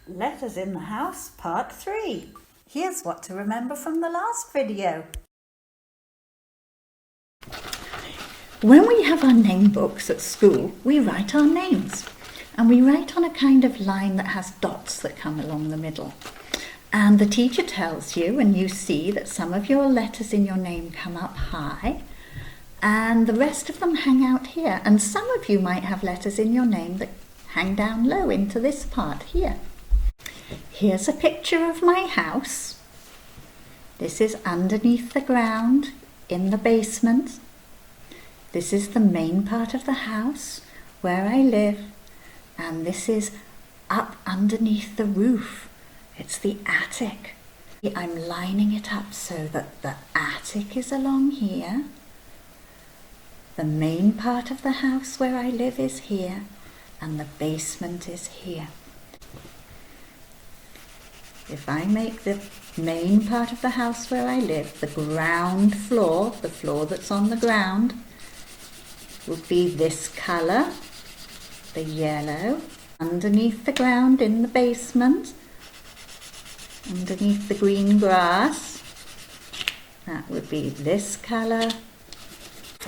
Letters in the House, Part 3. Here's what to remember from the last video. When we have our name books at school, we write our names. And we write on a kind of line that has dots that come along the middle. And the teacher tells you, and you see that some of your letters in your name come up high, and the rest of them hang out here. And some of you might have letters in your name that hang down low into this part here. Here's a picture of my house. This is underneath the ground in the basement. This is the main part of the house where I live, and this is up underneath the roof. It's the attic. I'm lining it up so that the attic is along here. The main part of the house where I live is here, and the basement is here. If I make the main part of the house where I live, the ground floor, the floor that's on the ground, would be this colour, the yellow. Underneath the ground in the basement, underneath the green grass, that would be this colour.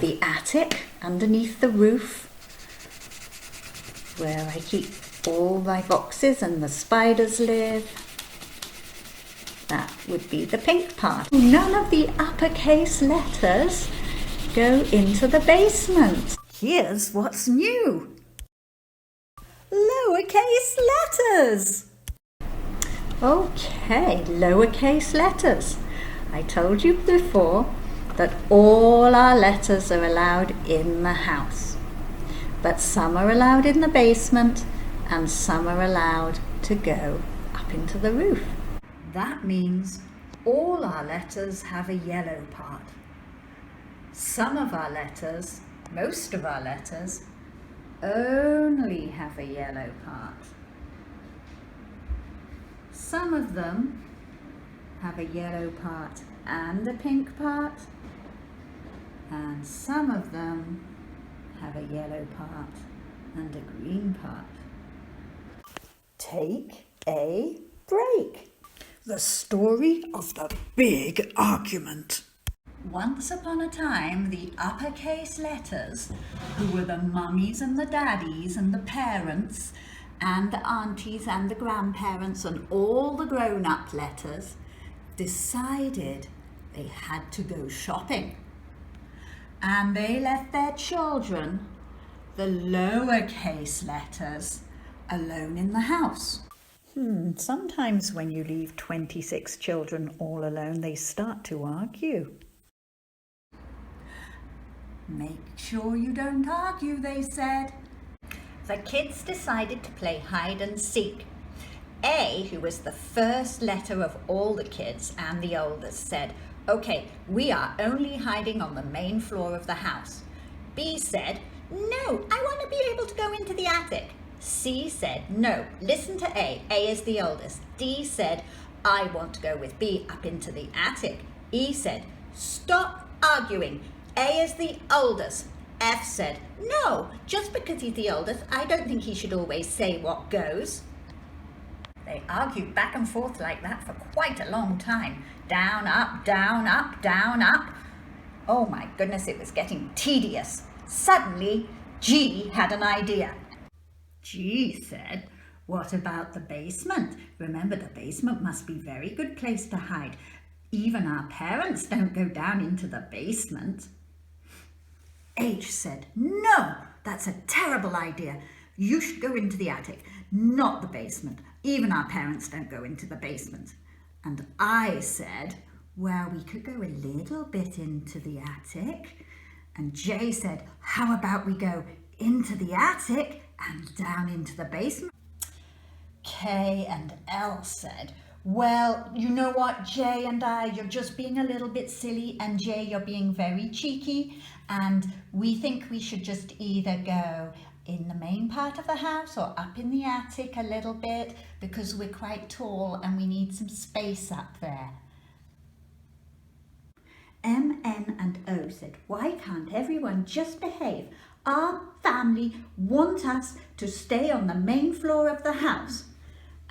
The attic, underneath the roof, where I keep all my boxes and the spiders live, that would be the pink part. None of the uppercase letters go into the basement. Here's what's new. Lowercase letters. Okay, lowercase letters. I told you before that all our letters are allowed in the house, but some are allowed in the basement and some are allowed to go up into the roof. That means all our letters have a yellow part. Some of our letters, most of our letters, only have a yellow part. Some of them have a yellow part and a pink part, and some of them have a yellow part and a green part. Take a break. The story of the big argument. Once upon a time, the uppercase letters, who were the mummies and the daddies and the parents and the aunties and the grandparents and all the grown-up letters, decided they had to go shopping. And they left their children, the lowercase letters, alone in the house. Sometimes when you leave 26 children all alone, they start to argue. Make sure you don't argue, they said. The kids decided to play hide and seek. A, who was the first letter of all the kids and the oldest, said, "Okay, we are only hiding on the main floor of the house." B said, "No, I want to be able to go into the attic." C said, "No, listen to A. A is the oldest." D said, "I want to go with B up into the attic." E said, "Stop arguing. A is the oldest." F said, "No, just because he's the oldest, I don't think he should always say what goes." They argued back and forth like that for quite a long time. Down, up, down, up, down, up. Oh my goodness, it was getting tedious. Suddenly, G had an idea. G said, "What about the basement? Remember, the basement must be a very good place to hide. Even our parents don't go down into the basement." H said, "No, that's a terrible idea. You should go into the attic, not the basement. Even our parents don't go into the basement." And I said, "Well, we could go a little bit into the attic." And J said, "How about we go into the attic and down into the basement?" K and L said, "Well, you know what, J and I, you're just being a little bit silly, and J, you're being very cheeky, and we think we should just either go in the main part of the house or up in the attic a little bit, because we're quite tall and we need some space up there." M, N and O said, "Why can't everyone just behave? Our family want us to stay on the main floor of the house."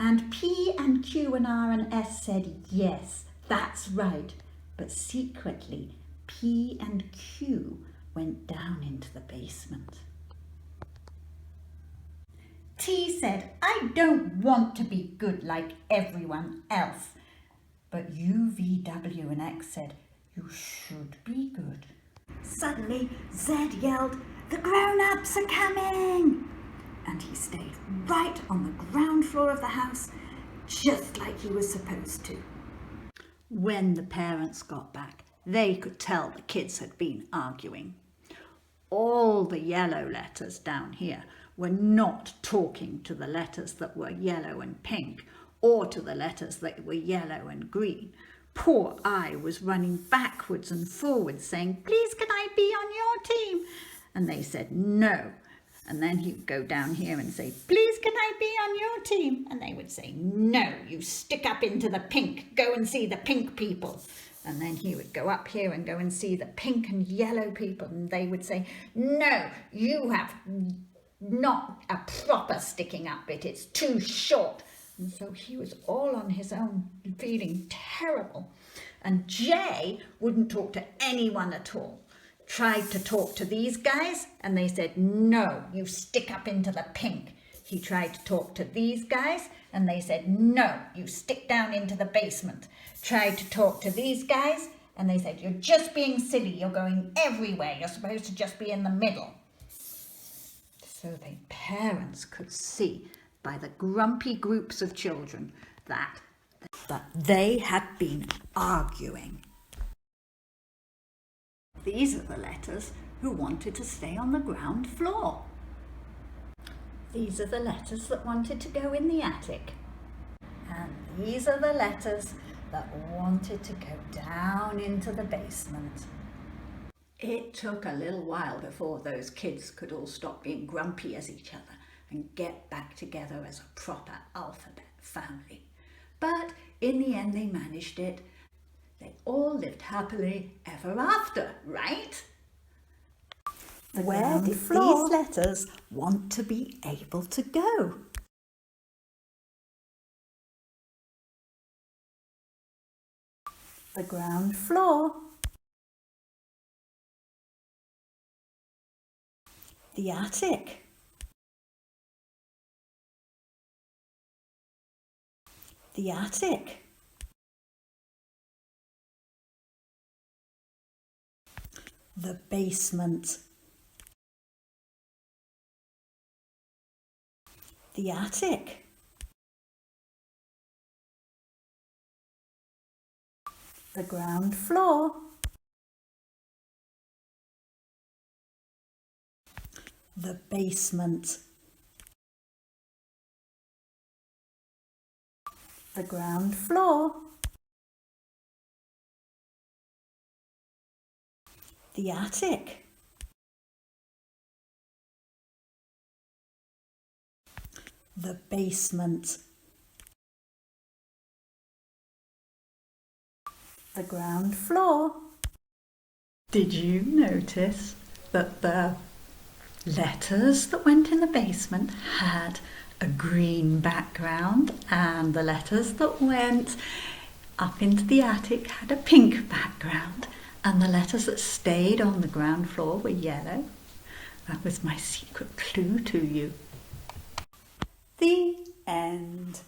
And P and Q and R and S said, yes, that's right. But secretly, P and Q went down into the basement. T said, I don't want to be good like everyone else. But U, V, W and X said, you should be good. Suddenly, Z yelled, the grown-ups are coming! And he stayed right on the ground floor of the house, just like he was supposed to. When the parents got back, they could tell the kids had been arguing. All the yellow letters down here were not talking to the letters that were yellow and pink, or to the letters that were yellow and green. Poor I was running backwards and forwards saying, please can I be on your team? And they said no. And then he'd go down here and say, please can I be on your team? And they would say, no, you stick up into the pink, go and see the pink people. And then he would go up here and go and see the pink and yellow people. And they would say, no, you have not a proper sticking up bit, it's too short. And so he was all on his own, feeling terrible. And J wouldn't talk to anyone at all. Tried to talk to these guys and they said, no, you stick up into the pink. He tried to talk to these guys and they said, no, you stick down into the basement. Tried to talk to these guys and they said, you're just being silly, you're going everywhere, you're supposed to just be in the middle. So the parents could see by the grumpy groups of children that they had been arguing. These are the letters who wanted to stay on the ground floor. These are the letters that wanted to go in the attic. And these are the letters that wanted to go down into the basement. It took a little while before those kids could all stop being grumpy as each other and get back together as a proper alphabet family. But in the end they managed it. They all lived happily ever after, right? Where did these letters want to be able to go? The ground floor. The attic. The attic. The basement. The attic. The ground floor. The basement. The ground floor. The attic. The basement. The ground floor. Did you notice that the letters that went in the basement had a green background and the letters that went up into the attic had a pink background? And the letters that stayed on the ground floor were yellow. That was my secret clue to you. The end.